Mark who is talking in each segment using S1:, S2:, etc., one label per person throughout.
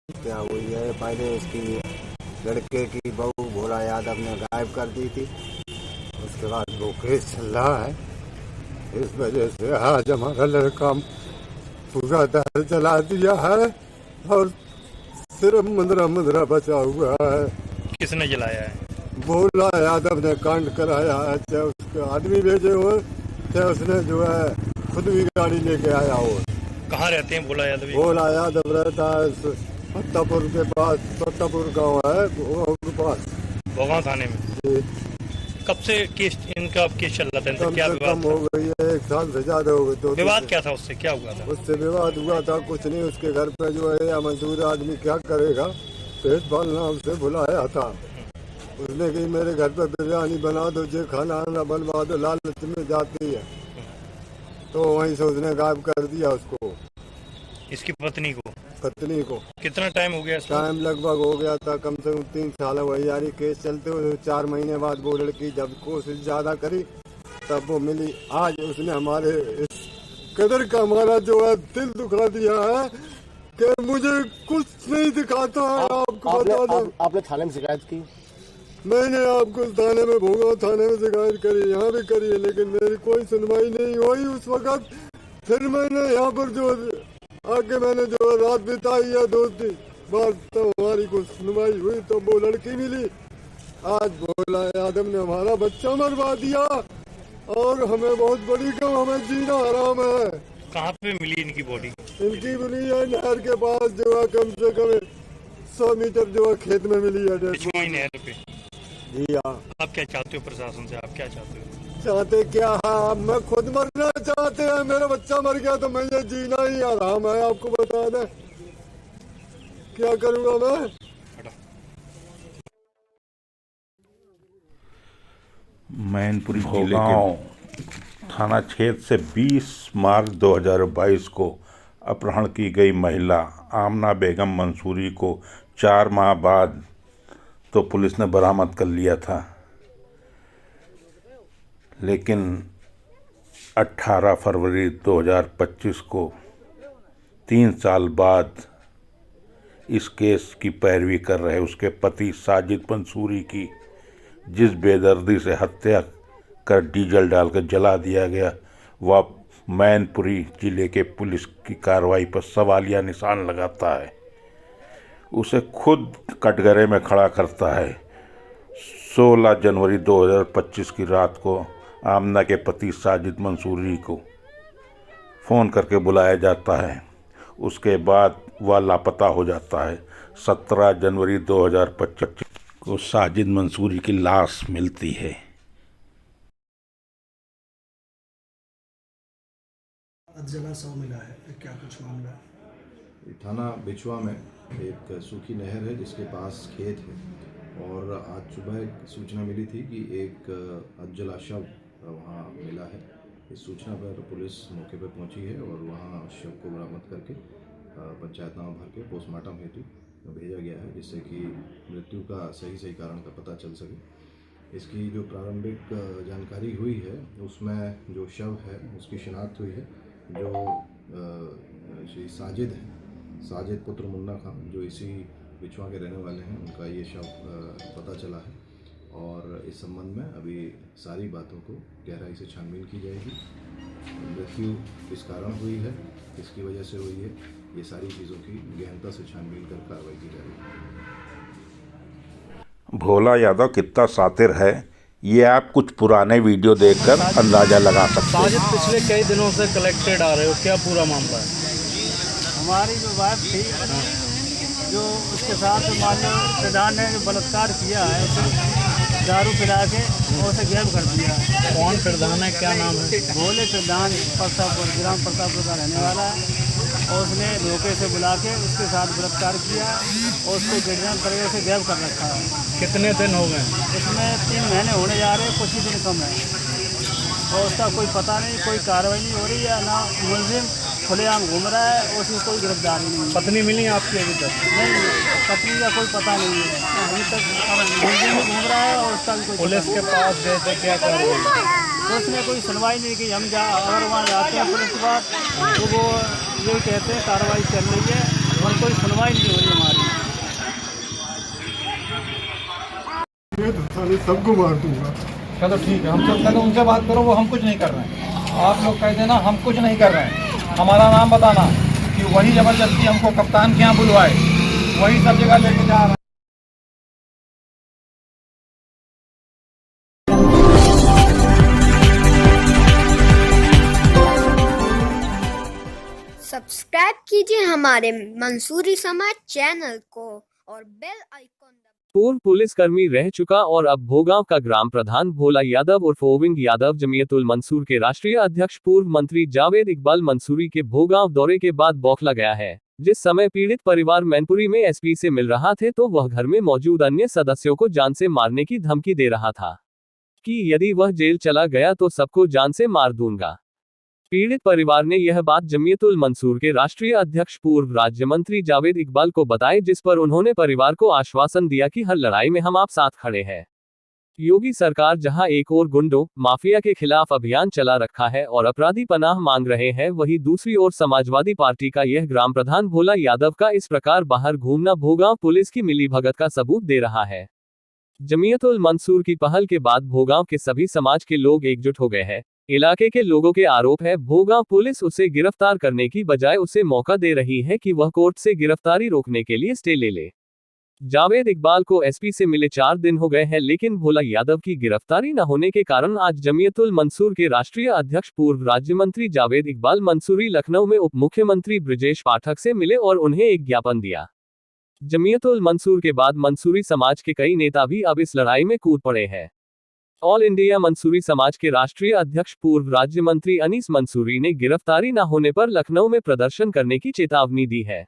S1: क्या हुई है, पहले इसकी लड़के की बहू भोला यादव ने गायब कर दी थी। उसके बाद वो केस चल रहा है। इस वजह से आज हमारा लड़का पूरा दर जला दिया है और सिर्फ मुंदरा मुंदरा बचा हुआ है।
S2: किसने जलाया है?
S1: भोला यादव ने कांड कराया है, चाहे उसके आदमी भेजे हो, चाहे उसने जो है खुद भी गाड़ी लेके आया हो।
S2: कहाँ रहते हैं भोला यादव?
S1: भोला यादव रहता है फत्तापुर के पास, फत्तापुर गाँव है के पास,
S2: भोगांव थाने में।
S1: जी।
S2: कब से केस इनका केस चल रहा था? इनका क्या विवाद
S1: कम हो गई है, 1 साल से ज्यादा हो गई। तो
S2: विवाद क्या था? उससे क्या हुआ था?
S1: उससे विवाद हुआ था कुछ नहीं। उसके घर पे जो है या मजदूर आदमी क्या करेगा, पेट पालना उसे बुलाया था। उसने कही मेरे घर पे बिरयानी बना दो, जो खाना आना बनवा दो, लालच में जाती है। तो वहीं से उसने गायब कर दिया उसको,
S2: इसकी पत्नी को।
S1: पत्नी को।
S2: कितना टाइम हो गया इसको?
S1: टाइम लगभग हो गया था, कम से कम 3 साल वही यारी केस चलते हुए। 4 महीने बाद वो लड़की जब कोशिश ज्यादा करी तब वो मिली। आज उसने हमारे इस कदर का हमारा जो है दिल दुखा दिया है कि मुझे कुछ नहीं दिखाता है। आपको बता दो,
S3: आपने थाने में शिकायत की?
S1: मैंने आपको थाने में भोगांव थाने में शिकायत करी, यहाँ भी करी है, लेकिन मेरी कोई सुनवाई नहीं हुई उस वक्त। फिर मैंने यहाँ पर जो आके मैंने जो रात बिताई है 2-3 बार, तो हमारी को सुनवाई हुई तो वो लड़की मिली। आज भोला यादव ने हमारा बच्चा मरवा दिया और हमें बहुत बड़ी कम, हमें जीना हराम है।
S2: कहाँ पे मिली इनकी बॉडी?
S1: इनकी मिली है नहर के पास, जो है कम से कम 100 मीटर जो है खेत में मिली है।
S2: पिछवाई नहर पे?
S1: जी हाँ।
S2: आप क्या चाहते हो प्रशासन से? आप क्या चाहते हो?
S1: चाहते क्या है, मैं खुद मरना चाहते हैं। मेरा बच्चा मर गया तो मुझे जीना ही आराम है। आपको बता दें क्या करूँगा मैं।
S4: मैनपुरी भोगांव थाना क्षेत्र से 20 मार्च 2022 को अपहरण की गई महिला आमना बेगम मंसूरी को 4 माह बाद तो पुलिस ने बरामद कर लिया था, लेकिन 18 फरवरी 2025 को 3 साल बाद इस केस की पैरवी कर रहे उसके पति साजिद मंसूरी की, जिस बेदर्दी से हत्या कर डीजल डालकर जला दिया गया, वह मैनपुरी जिले के पुलिस की कार्रवाई पर सवालिया निशान लगाता है। उसे खुद कटघरे में खड़ा करता है। 16 जनवरी 2025 की रात को आमना के पति साजिद मंसूरी को फ़ोन करके बुलाया जाता है। उसके बाद वह लापता हो जाता है। 17 जनवरी 2025 को साजिद मंसूरी की लाश मिलती है।
S5: जला शव मिला है, क्या कुछ मामला है?
S6: थाना बिछुआ में एक सूखी नहर है जिसके पास खेत है, और आज सुबह सूचना मिली थी कि एक अधजला शव वहाँ मिला है। इस सूचना पर पुलिस मौके पर पहुंची है और वहाँ शव को बरामद करके पंचायतनामा भर के पोस्टमार्टम हेतु भेजा गया है, जिससे कि मृत्यु का सही कारण का पता चल सके। इसकी जो प्रारंभिक जानकारी हुई है उसमें जो शव है उसकी शिनाख्त हुई है। जो श्री साजिद है, साजिद पुत्र मुन्ना खान, जो इसी बिछुआ के रहने वाले हैं, उनका ये शव पता चला है। और इस संबंध में अभी सारी बातों को गहराई से छानबीन की जाएगी। मृत्यु किस कारण हुई है, किसकी वजह से हुई है, ये सारी चीज़ों की गहनता से छानबीन कर कार्रवाई की जाएगी।
S4: भोला यादव कितना शातिर है ये आप कुछ पुराने वीडियो देखकर अंदाजा लगा सकते हैं।
S2: साजिद पिछले कई दिनों से कलेक्टेड आ रहे हो, क्या पूरा मामला है?
S7: हमारी जो बात थी, जो उसके साथ माननीय प्रधान ने जो बलात्कार किया है, उसे दारू पिला के और उसे गैब कर दिया है।
S2: कौन प्रधान है, क्या नाम है?
S7: भोले प्रधान प्रतापपुर, ग्राम प्रतापपुर का रहने वाला है, और उसने धोखे से बुला के उसके साथ बलात्कार किया और उसको गिरजान करके उसे गैब कर रखा है।
S2: कितने दिन हो गए?
S7: इसमें 3 महीने होने जा रहे हैं, कुछ ही दिन कम है, और उसका कोई पता नहीं, कोई कार्रवाई नहीं हो रही है। ना मुलजिम खुलेआम घूम रहा है और उसकी कोई गिरफ्तारी नहीं है।
S2: पत्नी मिली आपकी अभी तक?
S7: नहीं, पत्नी का कोई पता नहीं है अभी तक। मुलजिम भी घूम रहा है और उसका भी कोई
S2: पुलिस के पास गए थे, क्या कर रहे हैं?
S7: तो उसने कोई सुनवाई नहीं की। हम अगर वहाँ जाते हैं पुलिस के पास तो वो ये कहते हैं कार्रवाई चल रही है, और कोई सुनवाई नहीं हो रही हमारी।
S1: साले सबको मार दूंगा।
S3: चलो ठीक है, हम चलो उनसे बात करो, वो हम कुछ नहीं कर रहे हैं। आप लोग कह देना हम कुछ नहीं कर रहे हैं, हमारा नाम बताना कि वही ज़बरदस्ती हमको कप्तान के यहाँ बुलवाए, वही सब जगह लेके जा रहे हैं।
S8: सब्सक्राइब कीजिए हमारे मंसूरी समाज चैनल को और बेल आइकॉन
S9: पूर्व पुलिसकर्मी रह चुका और अब भोगांव का ग्राम प्रधान भोला यादव उर्फ गोविंद यादव जमीयतुल मंसूर के राष्ट्रीय अध्यक्ष पूर्व मंत्री जावेद इकबाल मंसूरी के भोगांव दौरे के बाद बौखला गया है। जिस समय पीड़ित परिवार मैनपुरी में एसपी से मिल रहा थे तो वह घर में मौजूद अन्य सदस्यों को जान से मारने की धमकी दे रहा था कि यदि वह जेल चला गया तो सबको जान से मार दूंगा। पीड़ित परिवार ने यह बात जमीयतुल मंसूर के राष्ट्रीय अध्यक्ष पूर्व राज्य मंत्री जावेद इकबाल को बताई, जिस पर उन्होंने परिवार को आश्वासन दिया कि हर लड़ाई में हम आप साथ खड़े हैं। योगी सरकार जहां एक ओर गुंडों माफिया के खिलाफ अभियान चला रखा है और अपराधी पनाह मांग रहे हैं, वहीं दूसरी ओर समाजवादी पार्टी का यह ग्राम प्रधान भोला यादव का इस प्रकार बाहर घूमना भोगांव पुलिस की मिलीभगत का सबूत दे रहा है। जमीयतुल मंसूर की पहल के बाद भोगांव के सभी समाज के लोग एकजुट हो गए हैं। इलाके के लोगों के आरोप है भोगांव पुलिस उसे गिरफ्तार करने की बजाय उसे मौका दे रही है कि वह कोर्ट से गिरफ्तारी रोकने के लिए स्टे ले ले। जावेद इकबाल को एसपी से मिले 4 दिन हो गए हैं, लेकिन भोला यादव की गिरफ्तारी न होने के कारण आज जमीयतुल मंसूर के राष्ट्रीय अध्यक्ष पूर्व राज्य मंत्री जावेद इकबाल मंसूरी लखनऊ में उप मुख्यमंत्री ब्रजेश पाठक से मिले और उन्हें एक ज्ञापन दिया। जमीयतुल मंसूर के बाद मंसूरी समाज के कई नेता भी अब इस लड़ाई में कूद पड़े हैं। ऑल इंडिया मंसूरी समाज के राष्ट्रीय अध्यक्ष पूर्व राज्य मंत्री अनीस मंसूरी ने गिरफ्तारी न होने पर लखनऊ में प्रदर्शन करने की चेतावनी दी है।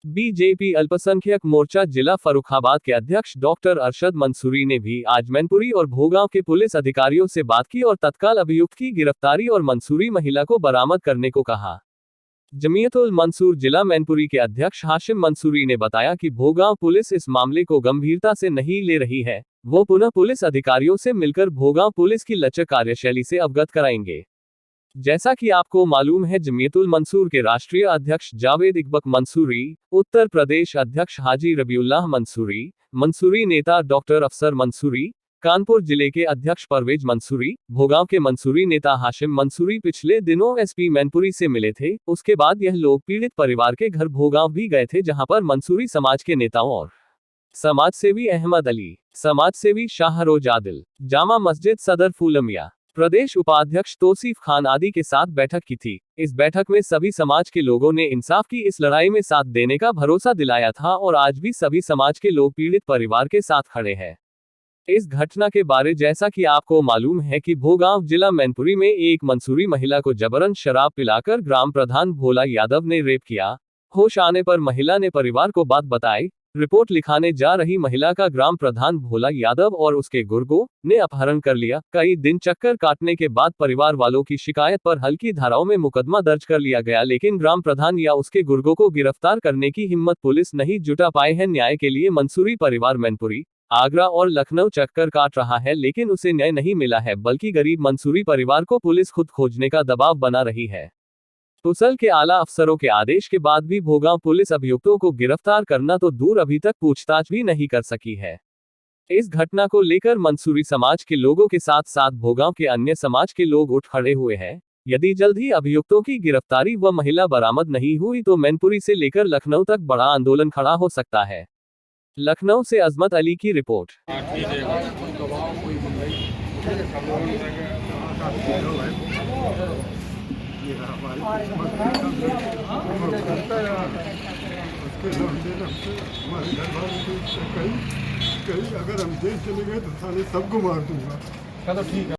S9: बीजेपी अल्पसंख्यक मोर्चा जिला फर्रुखाबाद के अध्यक्ष डॉक्टर अरशद मंसूरी ने भी आज मैनपुरी और भोगांव के पुलिस अधिकारियों से बात की और तत्काल अभियुक्त की गिरफ्तारी और मंसूरी महिला को बरामद करने को कहा। जमीयतुल मंसूर जिला मैनपुरी के अध्यक्ष हाशिम मंसूरी ने बताया कि भोगांव पुलिस इस मामले को गंभीरता से नहीं ले रही है, वो पुनः पुलिस अधिकारियों से मिलकर भोगांव पुलिस की लचक कार्यशैली से अवगत कराएंगे। जैसा कि आपको मालूम है, जमीयतुल मंसूर के राष्ट्रीय अध्यक्ष जावेद इकबाल मंसूरी, उत्तर प्रदेश अध्यक्ष हाजी रबीउल्लाह मंसूरी, मंसूरी नेता डॉक्टर अफसर मंसूरी, कानपुर जिले के अध्यक्ष परवेज मंसूरी, भोगांव के मंसूरी नेता हाशिम मंसूरी पिछले दिनों एसपी मैनपुरी से मिले थे। उसके बाद यह लोग पीड़ित परिवार के घर भोगांव भी गए थे, जहां पर मंसूरी समाज के नेताओं और समाजसेवी अहमद अली, समाजसेवी शाहरोज आदिल, जामा मस्जिद सदर फूलमिया, प्रदेश उपाध्यक्ष तौसीफ खान आदि के साथ बैठक की थी। इस बैठक में सभी समाज के लोगों ने इंसाफ की इस लड़ाई में साथ देने का भरोसा दिलाया था और आज भी सभी समाज के लोग पीड़ित परिवार के साथ खड़े हैं। इस घटना के बारे जैसा कि आपको मालूम है कि भोगांव जिला मैनपुरी में एक मंसूरी महिला को जबरन शराब पिलाकर ग्राम प्रधान भोला यादव ने रेप किया। होश आने पर महिला ने परिवार को बात बताई। रिपोर्ट लिखाने जा रही महिला का ग्राम प्रधान भोला यादव और उसके गुर्गों ने अपहरण कर लिया। कई दिन चक्कर काटने के बाद परिवार वालों की शिकायत पर हल्की धाराओं में मुकदमा दर्ज कर लिया गया, लेकिन ग्राम प्रधान या उसके गुर्गों को गिरफ्तार करने की हिम्मत पुलिस नहीं जुटा पाए है। न्याय के लिए मंसूरी परिवार मैनपुरी, आगरा और लखनऊ चक्कर काट रहा है, लेकिन उसे न्याय नहीं मिला है, बल्कि गरीब मंसूरी परिवार को पुलिस खुद खोजने का दबाव बना रही है। पुसल के आला अफसरों के आदेश के बाद भी भोगांव पुलिस अभियुक्तों को गिरफ्तार करना तो दूर अभी तक पूछताछ भी नहीं कर सकी है। इस घटना को लेकर मंसूरी समाज के लोगों के साथ साथ भोगांव के अन्य समाज के लोग उठ खड़े हुए हैं। यदि जल्द ही अभियुक्तों की गिरफ्तारी व महिला बरामद नहीं हुई तो मैनपुरी से लेकर लखनऊ तक बड़ा आंदोलन खड़ा हो सकता है। लखनऊ से अजमत अली की रिपोर्ट।
S1: अगर हम जेल चले गए तो साले सबको मार दूंगा।
S3: चलो ठीक है।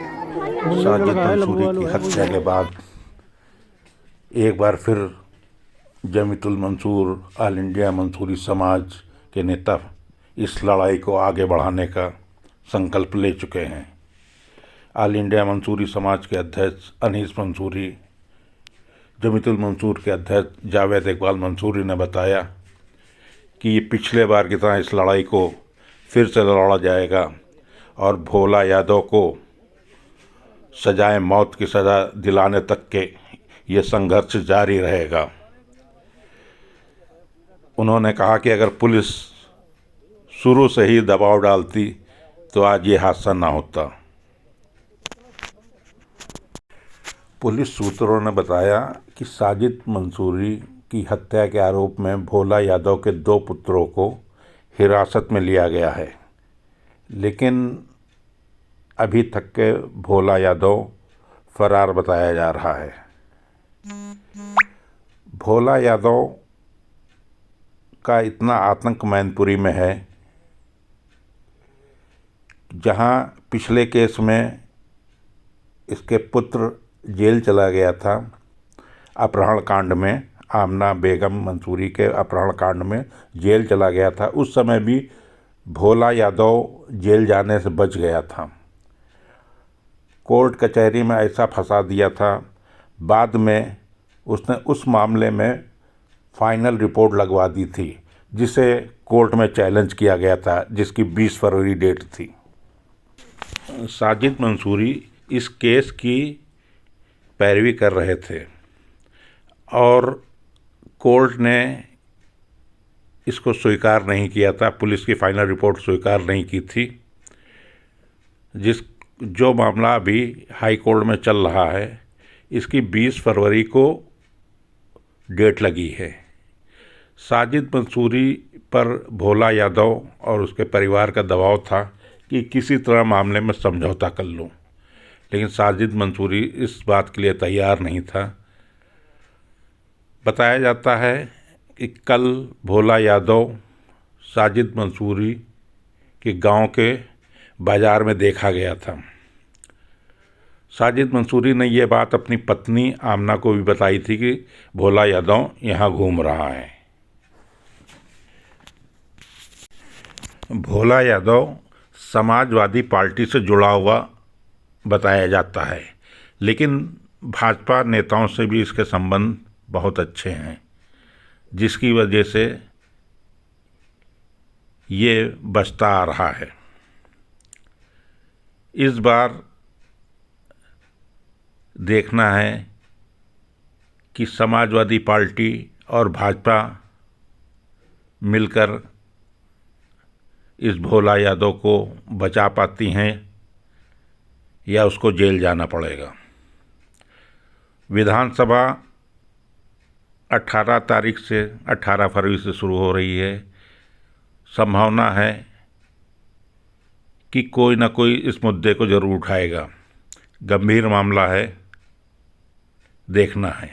S4: साजिद मंसूरी की हत्या के बाद एक बार फिर जमीयतुल मंसूर, ऑल इंडिया मंसूरी समाज के नेता इस लड़ाई को आगे बढ़ाने का संकल्प ले चुके हैं। ऑल इंडिया मंसूरी समाज के अध्यक्ष अनीस मंसूरी, जमीयतुल मंसूर के अध्यक्ष जावेद इकबाल मंसूरी ने बताया कि ये पिछले बार की तरह इस लड़ाई को फिर से लड़ा जाएगा और भोला यादव को सजाए मौत की सज़ा दिलाने तक के ये संघर्ष जारी रहेगा। उन्होंने कहा कि अगर पुलिस शुरू से ही दबाव डालती तो आज ये हादसा ना होता। पुलिस सूत्रों ने बताया कि साजिद मंसूरी की हत्या के आरोप में भोला यादव के 2 पुत्रों को हिरासत में लिया गया है, लेकिन अभी तक के भोला यादव फरार बताया जा रहा है। भोला यादव का इतना आतंक मैनपुरी में है, जहां पिछले केस में इसके पुत्र जेल चला गया था अपहरण कांड में, आमना बेगम मंसूरी के अपहरण कांड में जेल चला गया था। उस समय भी भोला यादव जेल जाने से बच गया था। कोर्ट कचहरी में ऐसा फंसा दिया था, बाद में उसने उस मामले में फाइनल रिपोर्ट लगवा दी थी, जिसे कोर्ट में चैलेंज किया गया था, जिसकी 20 फरवरी डेट थी। साजिद मंसूरी इस केस की पैरवी कर रहे थे और कोर्ट ने इसको स्वीकार नहीं किया था, पुलिस की फाइनल रिपोर्ट स्वीकार नहीं की थी। जो मामला अभी हाई कोर्ट में चल रहा है, इसकी 20 फरवरी को डेट लगी है। साजिद मंसूरी पर भोला यादव और उसके परिवार का दबाव था कि किसी तरह मामले में समझौता कर लूं, लेकिन साजिद मंसूरी इस बात के लिए तैयार नहीं था। बताया जाता है कि कल भोला यादव साजिद मंसूरी के गांव के बाज़ार में देखा गया था। साजिद मंसूरी ने ये बात अपनी पत्नी आमना को भी बताई थी कि भोला यादव यहाँ घूम रहा है। भोला यादव समाजवादी पार्टी से जुड़ा हुआ बताया जाता है, लेकिन भाजपा नेताओं से भी इसके संबंध बहुत अच्छे हैं, जिसकी वजह से ये बचता आ रहा है। इस बार देखना है कि समाजवादी पार्टी और भाजपा मिलकर इस भोला यादव को बचा पाती हैं या उसको जेल जाना पड़ेगा। विधानसभा 18 तारीख से 18 फरवरी से शुरू हो रही है। संभावना है कि कोई ना कोई इस मुद्दे को ज़रूर उठाएगा। गंभीर मामला है, देखना है।